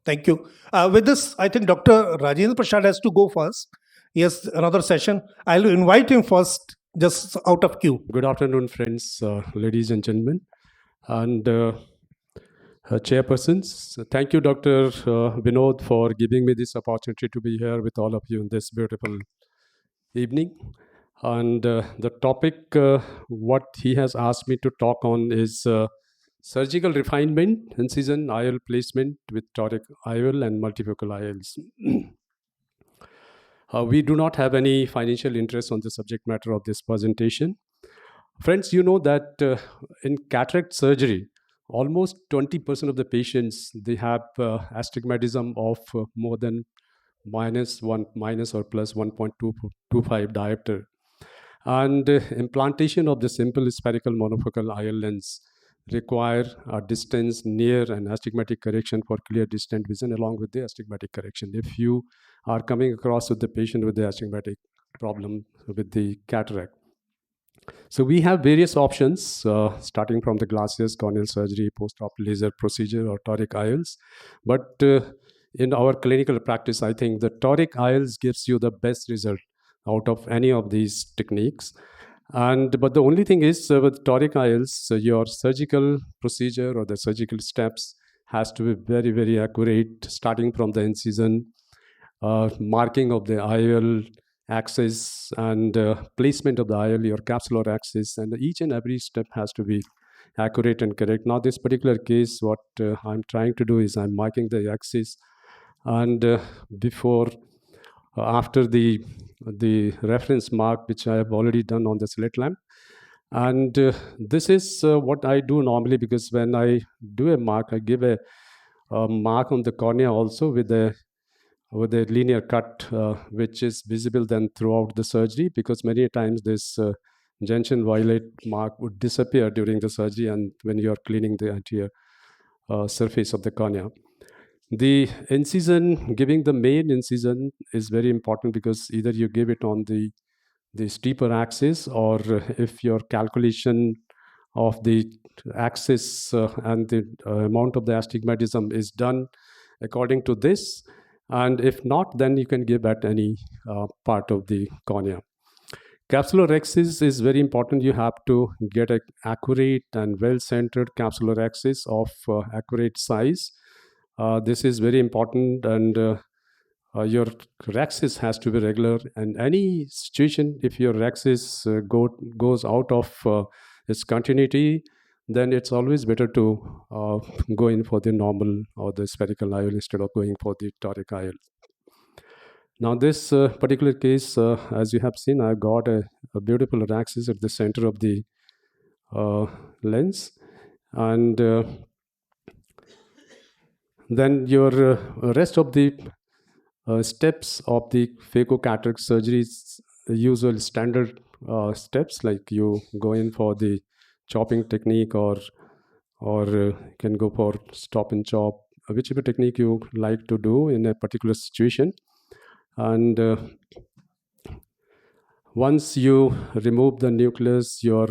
Thank you. With this, I think Dr. Rajendra Prasad has to go first. Yes, another session. I'll invite him first, just out of queue. Good afternoon, friends, ladies and gentlemen, and chairpersons. Thank you, Dr. Vinod, for giving me this opportunity to be here with all of you in this beautiful evening. And the topic, what he has asked me to talk on is surgical refinement, incision, IOL placement with toric IOL and multifocal IOLs. We do not have any financial interest on the subject matter of this presentation. Friends, you know that in cataract surgery, almost 20% of the patients, they have astigmatism of more than minus or plus 1.225 diopter. And implantation of the simple spherical monofocal IOL lens require a distance near and astigmatic correction for clear distant vision along with the astigmatic correction. If you are coming across with the patient with the astigmatic problem with the cataract. So we have various options starting from the glasses, corneal surgery, post-op laser procedure or toric IOLs. But in our clinical practice, I think the toric IOLs gives you the best result out of any of these techniques. But the only thing is with toric IOLs, your surgical procedure or the surgical steps has to be very, very accurate, starting from the incision, marking of the IOL axis and placement of the IOL, your capsular axis, and each and every step has to be accurate and correct. Now, this particular case, what I'm trying to do is I'm marking the axis, and after the reference mark, which I have already done on the slit lamp. And this is what I do normally, because when I do a mark, I give a mark on the cornea also with a linear cut, which is visible then throughout the surgery, because many times this gentian violet mark would disappear during the surgery and when you are cleaning the anterior surface of the cornea. The incision, giving the main incision is very important, because either you give it on the steeper axis, or if your calculation of the axis and the amount of the astigmatism is done according to this, and if not, then you can give at any part of the cornea. Capsular axis is very important. You have to get an accurate and well-centered capsular axis of accurate size. This is very important, and your axis has to be regular. And any situation, if your axis goes out of its continuity, then it's always better to go in for the normal or the spherical IOL instead of going for the toric IOL. Now, this particular case, as you have seen, I got a beautiful axis at the center of the lens, and then your rest of the steps of the phaco-cataract surgery is usual standard steps, like you go in for the chopping technique, or can go for stop and chop, whichever technique you like to do in a particular situation. And once you remove the nucleus, your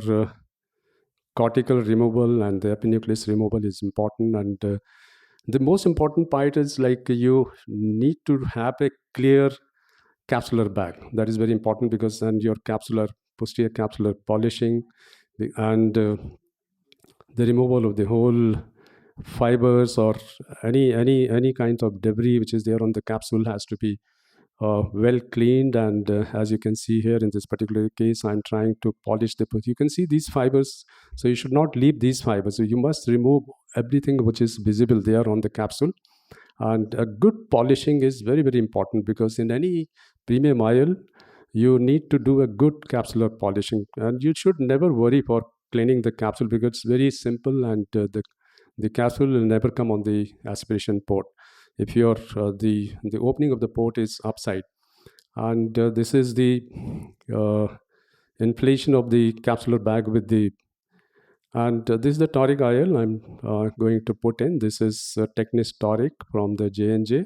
cortical removal and the epinucleus removal is important. And the most important part is, like, you need to have a clear capsular bag. That is very important, because then your posterior capsular polishing and the removal of the whole fibers or any kind of debris which is there on the capsule has to be well cleaned. And as you can see here in this particular case, I'm trying to polish you can see these fibers, so you should not leave these fibers. So you must remove everything which is visible there on the capsule. And a good polishing is very, very important, because in any premium IOL, you need to do a good capsular polishing, and you should never worry for cleaning the capsule, because it's very simple, and the capsule will never come on the aspiration port if your the opening of the port is upside. And this is the inflation of the capsular bag with the, and this is the toric IOL I'm going to put in. This is Technis toric from the J&J,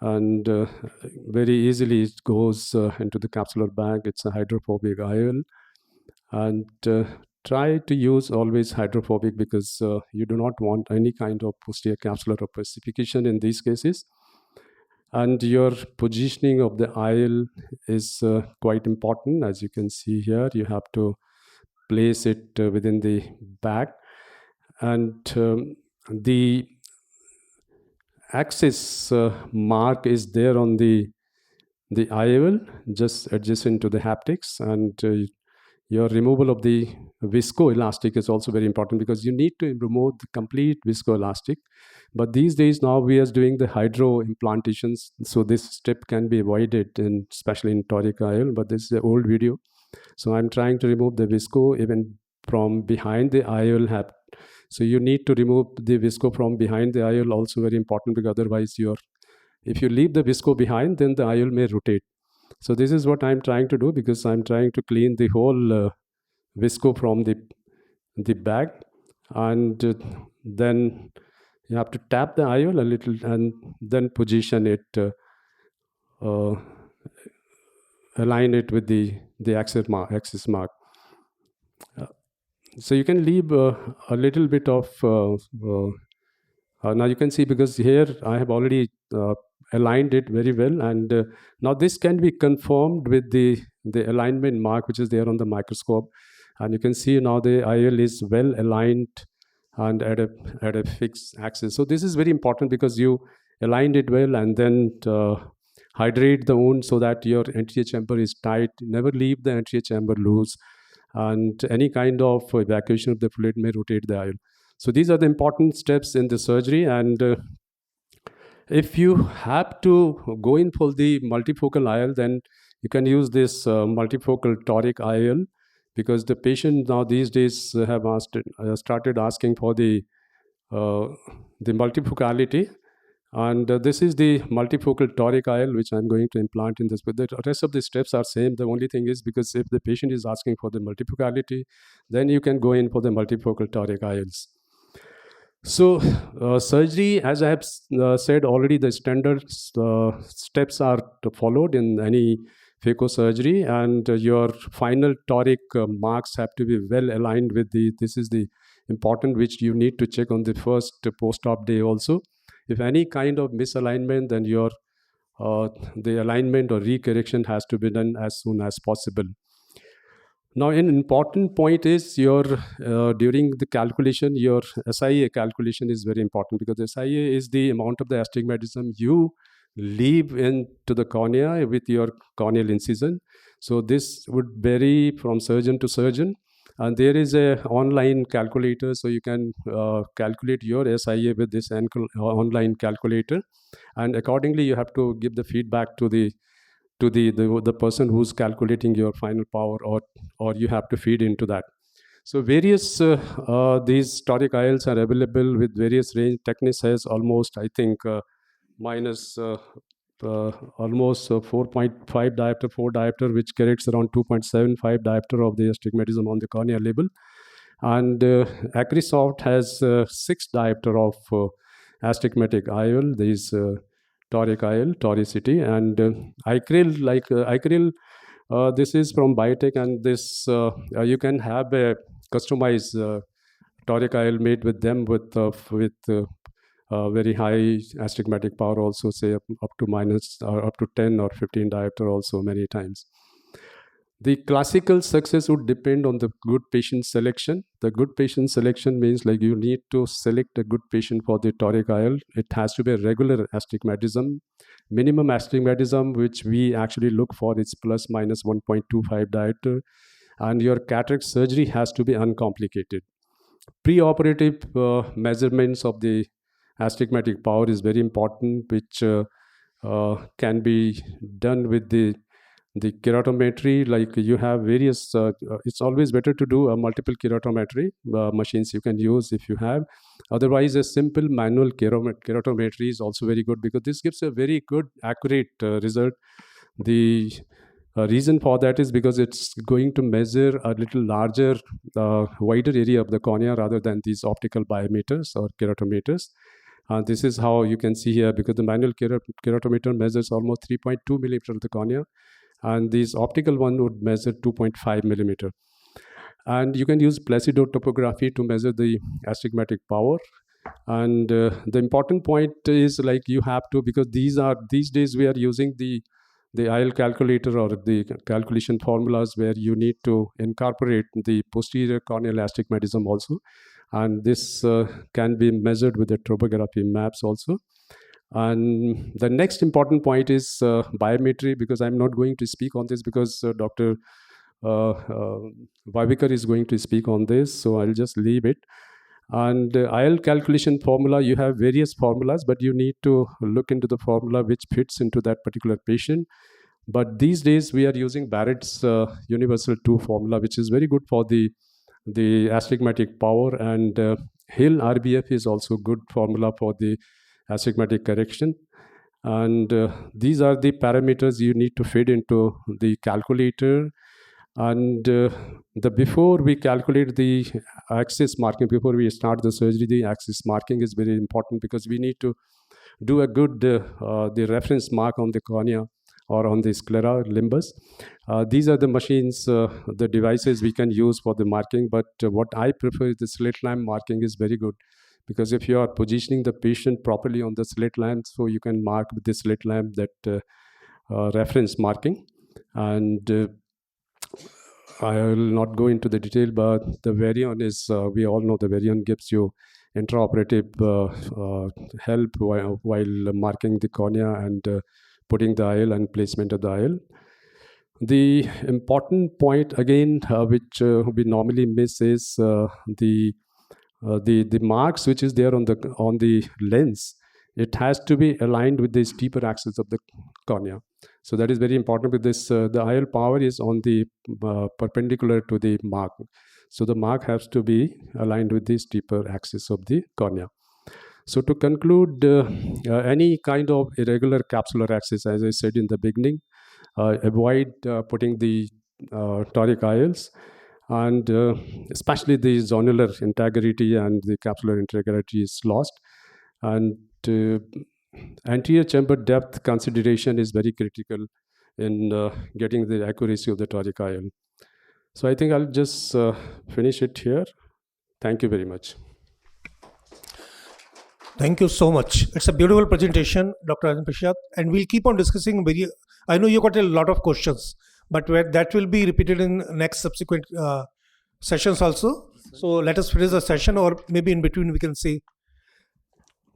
and very easily it goes into the capsular bag. It's a hydrophobic IOL, and try to use always hydrophobic, because you do not want any kind of posterior capsular opacification in these cases. And your positioning of the IOL is quite important. As you can see here, you have to place it within the back, and the axis mark is there on the IOL, just adjacent to the haptics. And your removal of the viscoelastic is also very important, because you need to remove the complete viscoelastic. But these days now we are doing the hydro implantations, so this step can be avoided, especially in toric IOL. But this is an old video, so I'm trying to remove the visco even from behind the IOL. So you need to remove the visco from behind the IOL, also very important, because otherwise if you leave the visco behind, then the IOL may rotate. So this is what I'm trying to do, because I'm trying to clean the whole visco from the bag. And then you have to tap the IOL a little and then position it, align it with the axis mark. So you can leave a little bit of now you can see, because here I have already aligned it very well, and now this can be confirmed with the alignment mark which is there on the microscope. And you can see now the IOL is well aligned and at a fixed axis. So this is very important, because you aligned it well, and then hydrate the wound so that your anterior chamber is tight. Never leave the anterior chamber loose, and any kind of evacuation of the fluid may rotate the IOL. So these are the important steps in the surgery. And if you have to go in for the multifocal IOL, then you can use this multifocal toric IOL, because the patient now these days have started asking for the multifocality. And this is the multifocal toric IOL which I'm going to implant in this. But the rest of the steps are same. The only thing is, because if the patient is asking for the multifocality, then you can go in for the multifocal toric IOLs. So surgery, as I have said already, the standard steps are followed in any phaco surgery, and your final toric marks have to be well aligned with this is the important, which you need to check on the first post-op day also. If any kind of misalignment, then your the alignment or recorrection has to be done as soon as possible. Now, an important point is your during the calculation, your SIA calculation is very important, because the SIA is the amount of the astigmatism you leave into the cornea with your corneal incision. So this would vary from surgeon to surgeon, and there is a online calculator, so you can calculate your SIA with this online calculator, and accordingly you have to give the feedback to the person who's calculating your final power, or you have to feed into that. So various these toric IOLs are available with various range. Technis has almost, I think, minus almost 4.5 diopter, 4 diopter, which corrects around 2.75 diopter of the astigmatism on the cornea level. And Acrisoft has 6 diopter of astigmatic IOL. There is toric IOL, toricity, and Acryl, this is from Biotech, and this you can have a customized toric IOL made with them with very high astigmatic power also, say up to 10 or 15 diopter also many times. The classical success would depend on the good patient selection. The good patient selection means, like, you need to select a good patient for the toric IOL. It has to be a regular astigmatism. Minimum astigmatism, which we actually look for, is plus minus 1.25 diopter. And your cataract surgery has to be uncomplicated. Pre-operative measurements of the astigmatic power is very important, which can be done with the keratometry. Like, you have various it's always better to do a multiple keratometry machines you can use if you have. Otherwise, a simple manual keratometry is also very good, because this gives a very good accurate result. The reason for that is because it's going to measure a little larger wider area of the cornea rather than these optical biometers or keratometers. This is how you can see here, because the manual keratometer measures almost 3.2 millimeter of the cornea, and this optical one would measure 2.5 millimeter. And you can use placido topography to measure the astigmatic power. And the important point is, like, you have to, because these days we are using the IOL calculator or the calculation formulas where you need to incorporate the posterior corneal astigmatism also, and this can be measured with the topography maps also. And the next important point is biometry, because I'm not going to speak on this because Dr. Vavikar is going to speak on this, so I'll just leave it. And IOL calculation formula, you have various formulas, but you need to look into the formula which fits into that particular patient. But these days we are using Barrett's universal 2 formula, which is very good for the astigmatic power, and Hill RBF is also good formula for the astigmatic correction. And these are the parameters you need to feed into the calculator. And before we calculate the axis marking, before we start the surgery, the axis marking is very important, because we need to do a good the reference mark on the cornea or on the sclera limbus. These are the machines, the devices we can use for the marking, but what I prefer is the slit lamp marking is very good, because if you are positioning the patient properly on the slit lamp, so you can mark with the slit lamp that reference marking. And I will not go into the detail, but the Varian is, we all know the Varian gives you intraoperative help while marking the cornea and putting the IOL and placement of the IOL. The important point again, which we normally miss, is the marks which is there on the lens. It has to be aligned with the steeper axis of the cornea. So that is very important, with this the IOL power is on the perpendicular to the mark. So the mark has to be aligned with the steeper axis of the cornea. So to conclude, any kind of irregular capsular axis, as I said in the beginning, avoid putting the toric IOLs, and especially the zonular integrity and the capsular integrity is lost. And anterior chamber depth consideration is very critical in getting the accuracy of the toric IOL. So I think I'll just finish it here. Thank you very much. Thank you so much. It's a beautiful presentation, Dr. Rajendra Prasad, and we'll keep on discussing. I know you got a lot of questions, but that will be repeated in next subsequent sessions also. So let us finish the session, or maybe in between we can say